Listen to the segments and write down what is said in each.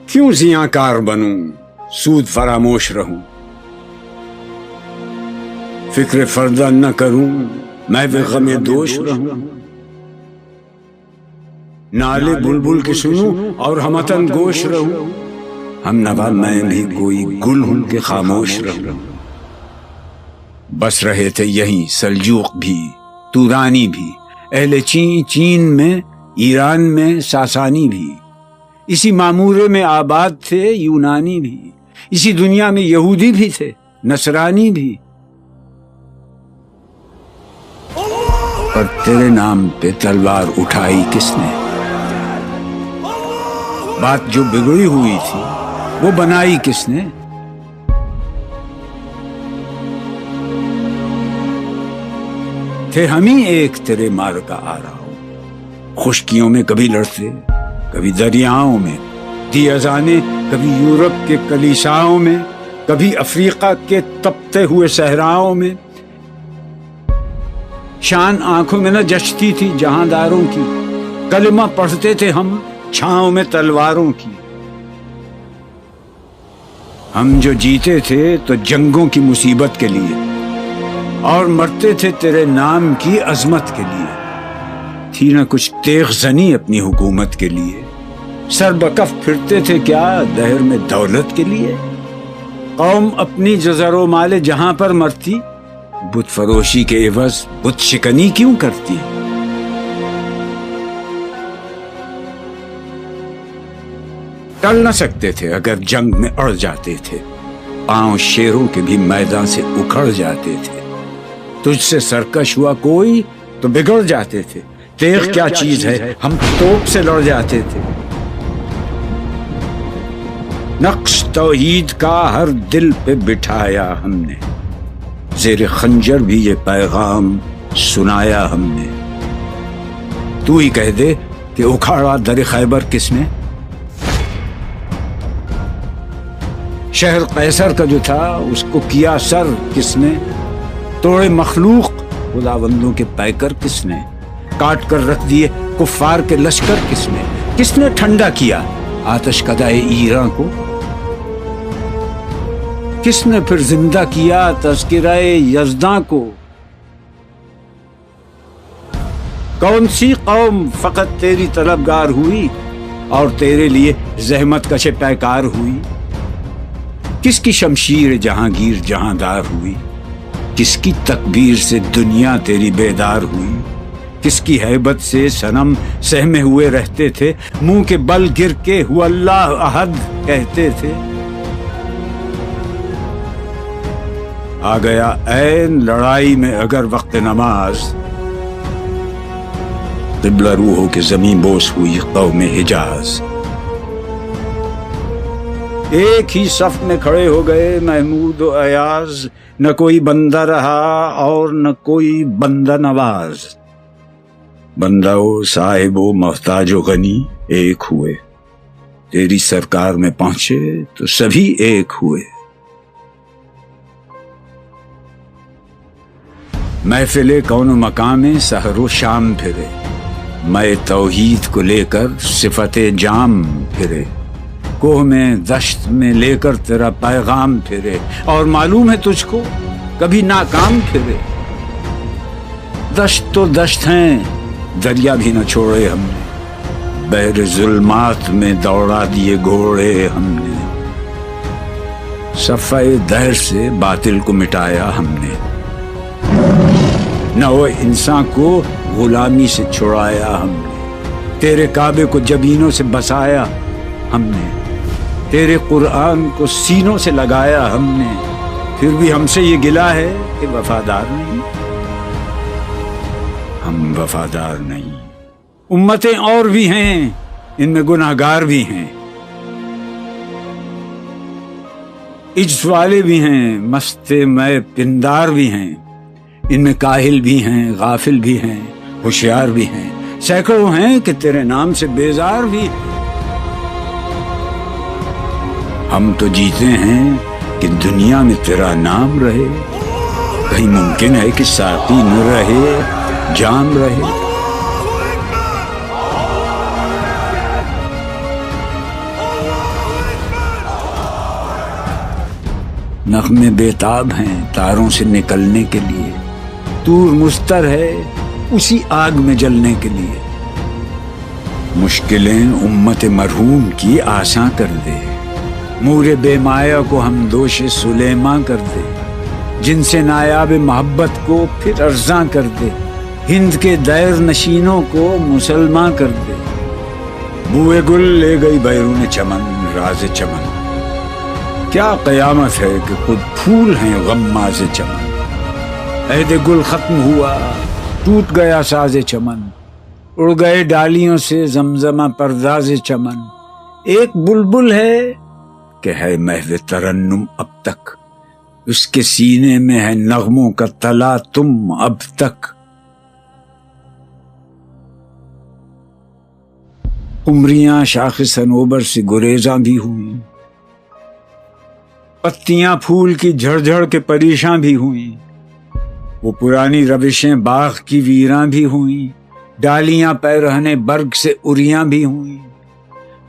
کیوں زیاں بنوں سود فراموش رہوں، فکر فردہ نہ کروں میں بے غم دوش رہوں، نالے بلبل کے سنوں اور ہمتن گوش رہوں، ہم نوا میں بھی کوئی گل ہوں کہ خاموش رہوں۔ بس رہے تھے یہیں سلجوق بھی تورانی بھی، اہل چین میں ایران میں ساسانی بھی، اسی معمورے میں آباد تھے یونانی بھی، اسی دنیا میں یہودی بھی تھے نصرانی بھی، پر تیرے نام پہ تلوار اٹھائی کس نے؟ بات جو بگڑی ہوئی تھی وہ بنائی کس نے؟ تھے ہم ہی ایک تیرے مار کا آ رہا ہوں، خشکیوں میں کبھی لڑتے کبھی دریاؤں میں، دی اذانیں کبھی یورپ کے کلیساؤں میں، کبھی افریقہ کے تپتے ہوئے صحراؤں میں، شان آنکھوں میں نہ جچتی تھی جہانداروں کی، کلمہ پڑھتے تھے ہم چھاؤں میں تلواروں کی، ہم جو جیتے تھے تو جنگوں کی مصیبت کے لیے اور مرتے تھے تیرے نام کی عظمت کے لیے، تھی نہ کچھ تیغ زنی اپنی حکومت کے لیے، سر بکف پھرتے تھے کیا دہر میں دولت کے لیے، قوم اپنی جزر و مال جہاں پر مرتی، بت فروشی کے عوض بت شکنی کیوں کرتی؟ ٹل نہ سکتے تھے اگر جنگ میں اڑ جاتے تھے، پاؤں شیروں کے بھی میدان سے اکھڑ جاتے تھے، تجھ سے سرکش ہوا کوئی تو بگڑ جاتے تھے، تیغ کیا چیز ہے ہم توپ سے لڑ جاتے تھے، نقش توحید کا ہر دل پہ بٹھایا ہم نے، زیر خنجر بھی یہ پیغام سنایا ہم نے، تو ہی کہہ دے کہ اکھاڑا در خیبر کس نے؟ شہر قیصر کا جو تھا اس کو کیا سر کس نے؟ توڑے مخلوق خداوندوں کے پیکر کس نے؟ کاٹ کر رکھ دیے کفار کے لشکر کس نے ٹھنڈا کیا آتش کدائے ایران کو؟ کس نے پھر زندہ کیا تذکرہ یزداں کو؟ کون سی قوم فقط تیری طلبگار ہوئی اور تیرے لیے زحمت کش پیکار ہوئی؟ کس کی شمشیر جہانگیر جہاندار ہوئی؟ کس کی تکبیر سے دنیا تیری بیدار ہوئی؟ کس کی ہیبت سے صنم سہمے ہوئے رہتے تھے، منہ کے بل گر کے ہو اللہ احد کہتے تھے؟ آ گیا عین لڑائی میں اگر وقت نماز، قبلہ روح ہو کے زمین بوس ہوئی قوم حجاز، ایک ہی صف میں کھڑے ہو گئے محمود و ایاز، نہ کوئی بندہ رہا اور نہ کوئی بندہ نواز، بندہ و صاحب و محتاج و غنی ایک ہوئے، تیری سرکار میں پہنچے تو سبھی ایک ہوئے، محفل کون و مقام سحر و شام پھرے، میں توحید کو لے کر صفت جام پھرے، کوہ میں دشت میں لے کر تیرا پیغام پھرے، اور معلوم ہے تجھ کو کبھی ناکام پھرے، دشت تو دشت ہیں دریا بھی نہ چھوڑے ہم نے، بحر ظلمات میں دوڑا دیے گھوڑے ہم نے، صفحہ دہر سے باطل کو مٹایا ہم نے، نہ وہ انسان کو غلامی سے چھڑایا ہم نے، تیرے کعبے کو جبینوں سے بسایا ہم نے، تیرے قرآن کو سینوں سے لگایا ہم نے، پھر بھی ہم سے یہ گلہ ہے کہ وفادار نہیں، ہم وفادار نہیں، امتیں اور بھی ہیں ان میں گناہگار بھی ہیں، عجز والے بھی ہیں مست میں پندار بھی ہیں، ان میں کاہل بھی ہیں غافل بھی ہیں ہوشیار بھی ہیں، سینکڑوں ہیں کہ تیرے نام سے بیزار بھی ہیں، ہم تو جیتے ہیں کہ دنیا میں تیرا نام رہے، کہیں ممکن ہے کہ ساقی نہ رہے جام رہے، نغمے بیتاب ہیں تاروں سے نکلنے کے لیے، طور مستر ہے اسی آگ میں جلنے کے لیے۔ مشکلیں امت مرحوم کی آساں کر دے، مور بے مایا کو ہم دوش سلیماں کر دے، جن سے نایاب محبت کو پھر ارزاں کر دے، ہند کے دیر نشینوں کو مسلمان کر دے۔ بوئے گل لے گئی بیرون چمن راز چمن، کیا قیامت ہے کہ خود پھول ہیں غماز چمن۔ عہد گل ختم ہوا ٹوٹ گیا ساز چمن، اڑ گئے ڈالیوں سے زمزمہ پرداز چمن۔ ایک بلبل ہے کہ ہے محو ترنم اب تک، اس کے سینے میں ہے نغموں کا تلا تم اب تک۔ قمریاں شاخ صنوبر سے گریزاں بھی ہوئیں، پتیاں پھول کی جھڑ جھڑ کے پریشاں بھی ہوئیں، وہ پرانی روشیں باغ کی ویراں بھی ہوئیں، ڈالیاں پیرہنے برگ سے اریاں بھی ہوئیں۔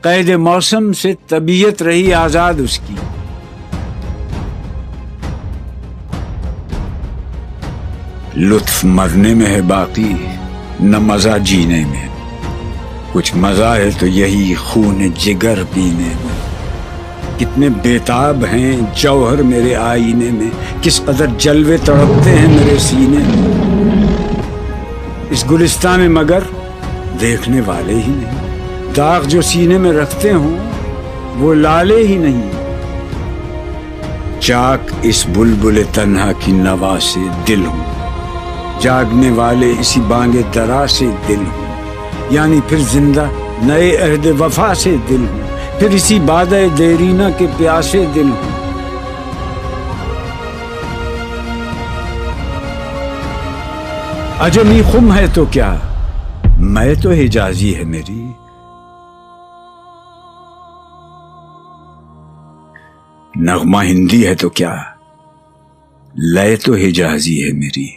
قید موسم سے طبیعت رہی آزاد اس کی، لطف مرنے میں ہے باقی نہ مزہ جینے میں، کچھ مزہ ہے تو یہی خون جگر پینے میں۔ کتنے بیتاب ہیں جوہر میرے آئینے میں، کس قدر جلوے تڑپتے ہیں میرے سینے میں۔ اس گلستان میں مگر دیکھنے والے ہی نہیں، داغ جو سینے میں رکھتے ہوں وہ لالے ہی نہیں۔ چاک اس بلبل تنہا کی نوا سے دل ہوں، جاگنے والے اسی بانگ درا سے دل ہوں، یعنی پھر زندہ نئے عہد وفا سے دل ہوں، پھر اسی بادہ دیرینہ کے پیاسے دل ہوں۔ عجمی خم ہے تو کیا، میں تو حجازی ہے میری، نغمہ ہندی ہے تو کیا، لے تو حجازی ہے میری۔